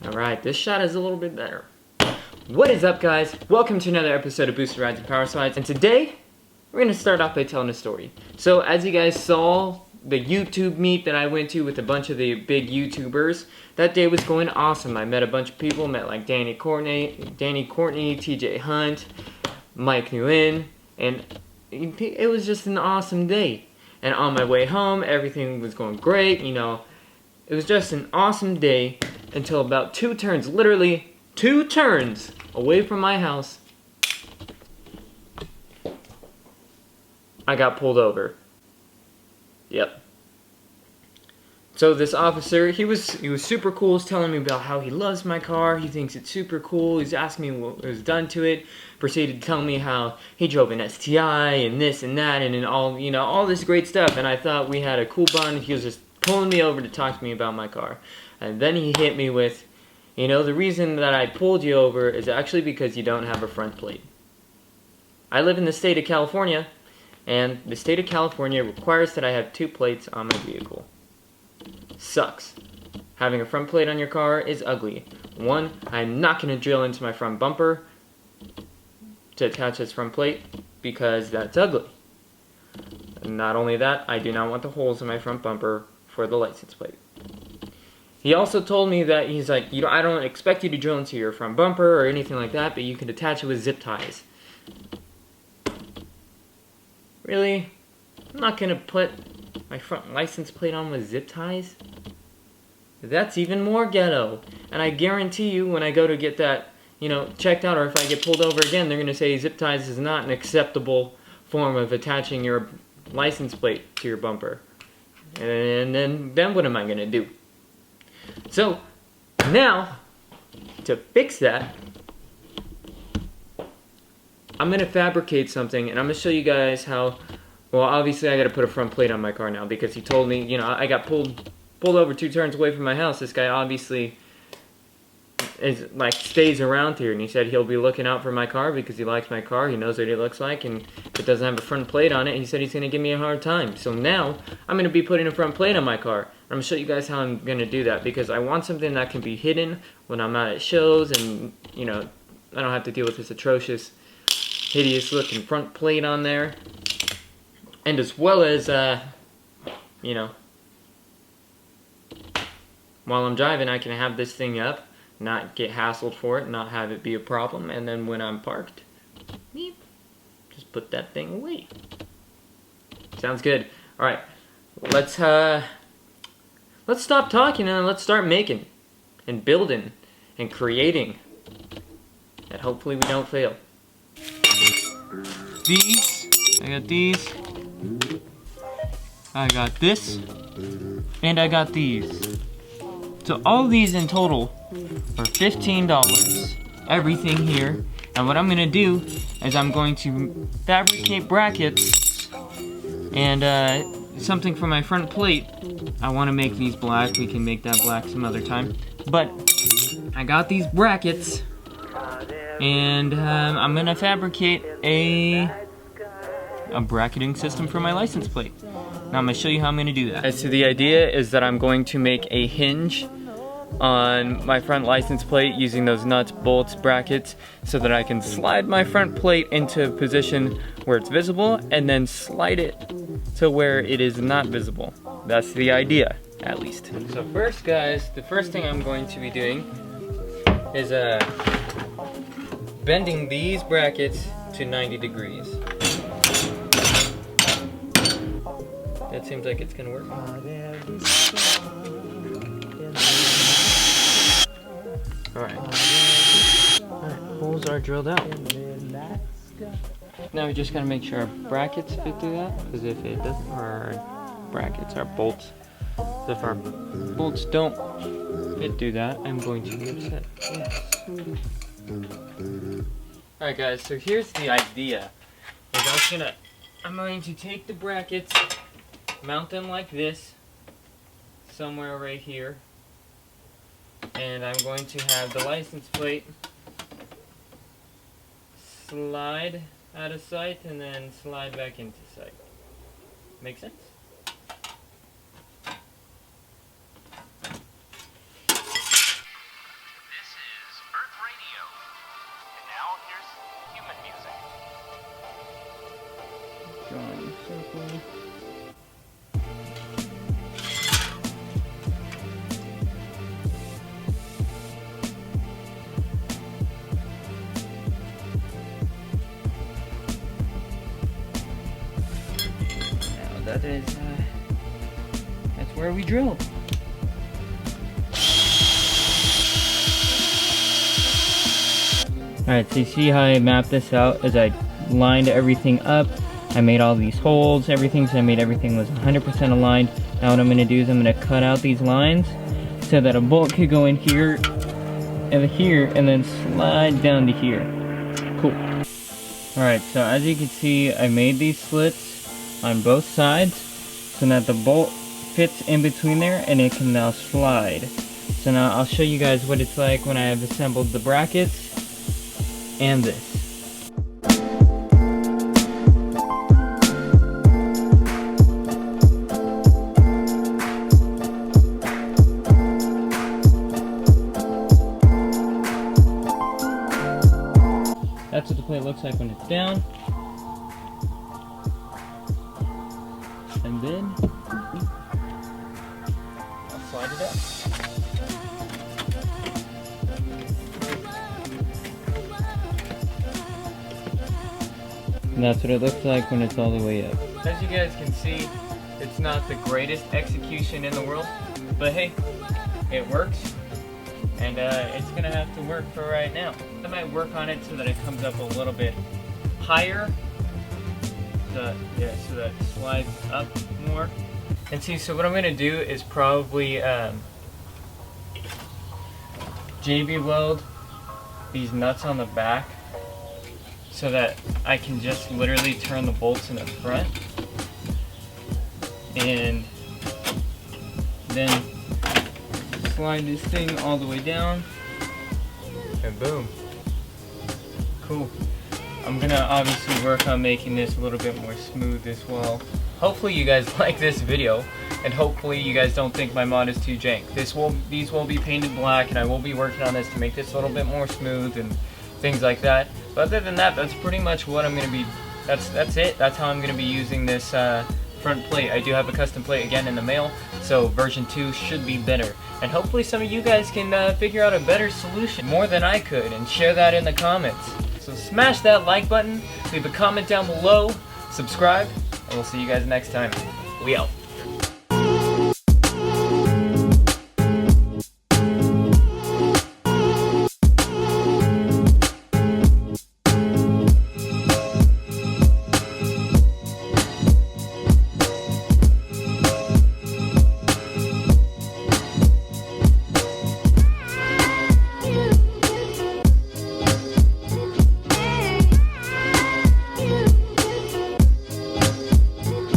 Alright, this shot is a little bit better. What is up, guys? Welcome to another episode of Boosted Rides and Power Slides, and today we're going to start off by telling a story. So, as you guys saw, the YouTube meet that I went to with a bunch of the big YouTubers, that day was going awesome. I met a bunch of people, met like Danny Courtney, TJ Hunt, Mike Nguyen, and it was just an awesome day. And on my way home, everything was going great, you know. It was just an awesome day until about literally two turns away from my house, I got pulled over. Yep. So this officer, he was super cool. He's telling me about how he loves my car. He thinks it's super cool. He's asking me what was done to it. Proceeded to tell me how he drove an STI and this and that and all, you know, all this great stuff. And I thought we had a cool bond. He was just pulling me over to talk to me about my car. And then he hit me with, you know, the reason that I pulled you over is actually because you don't have a front plate. I live in the state of California, and the state of California requires that I have 2 plates on my vehicle. Sucks. Having a front plate on your car is ugly. One, I'm not going to drill into my front bumper to attach this front plate because that's ugly. And not only that, I do not want the holes in my front bumper for the license plate. He also told me that he's like, I don't expect you to drill into your front bumper or anything like that, but you can attach it with zip ties. Really? I'm not gonna put my front license plate on with zip ties? That's even more ghetto. And I guarantee you when I go to get that, you know, checked out, or if I get pulled over again, they're gonna say zip ties is not an acceptable form of attaching your license plate to your bumper. And then what am I gonna do? So, now, to fix that, I'm going to fabricate something, and I'm going to show you guys how, well, obviously I got to put a front plate on my car now, because he told me, you know, I got pulled over 2 turns away from my house. This guy obviously is, like, stays around here, and he said he'll be looking out for my car because he likes my car, he knows what it looks like, and if it doesn't have a front plate on it, he said he's going to give me a hard time. So now, I'm going to be putting a front plate on my car. I'm going to show you guys how I'm going to do that, because I want something that can be hidden when I'm out at shows, and, you know, I don't have to deal with this atrocious, hideous looking front plate on there. And as well as, you know, while I'm driving, I can have this thing up, not get hassled for it, not have it be a problem, and then when I'm parked, just put that thing away. Sounds good. Alright, let's stop talking and let's start making and building and creating. And hopefully we don't fail. I got these, I got this, and I got these. So all these in total are $15, everything here. And what I'm going to do is I'm going to fabricate brackets and something for my front plate. I want to make these black. We can make that black some other time. But I got these brackets, and I'm going to fabricate a bracketing system for my license plate. Now I'm going to show you how I'm going to do that. So the idea is that I'm going to make a hinge on my front license plate using those nuts, bolts, brackets, so that I can slide my front plate into a position where it's visible and then slide it to where it is not visible. That's the idea, at least. So first, guys, the first thing I'm going to be doing is bending these brackets to 90 degrees. That seems like it's gonna work. Alright, holes are drilled out. Now we just gotta make sure our brackets fit through that, because if it doesn't, our brackets, our bolts, so if our bolts don't fit through that, I'm going to be upset. Yes. Alright guys, so here's the idea. I'm going to take the brackets, mount them like this, somewhere right here, and I'm going to have the license plate slide out of sight and then slide back into sight. Make sense? circle. Now that is, that's where we drill. Alright, so you see how I mapped this out as I lined everything up. I made all these holes, everything, so I made everything was 100% aligned. Now what I'm going to do is I'm going to cut out these lines so that a bolt could go in here and then slide down to here. Cool. Alright, so as you can see, I made these slits on both sides so that the bolt fits in between there and it can now slide. So now I'll show you guys what it's like when I have assembled the brackets and this. That's what the plate looks like when it's down. And then I'll slide it up. And that's what it looks like when it's all the way up. As you guys can see, it's not the greatest execution in the world, but hey, it works. And it's gonna have to work for right now. I might work on it so that it comes up a little bit higher. So that it slides up more. And see, so what I'm gonna do is probably JB weld these nuts on the back so that I can just literally turn the bolts in the front and then slide this thing all the way down and boom. Cool. I'm gonna obviously work on making this a little bit more smooth as well. Hopefully you guys like this video, and hopefully you guys don't think my mod is too jank. These will be painted black, and I will be working on this to make this a little bit more smooth and things like that. But other than that, that's pretty much what I'm gonna be. That's it. That's how I'm gonna be using this front plate. I do have a custom plate again in the mail, so version 2 should be better. And hopefully some of you guys can figure out a better solution, more than I could, and share that in the comments. So smash that like button, leave a comment down below, subscribe, and we'll see you guys next time. We out.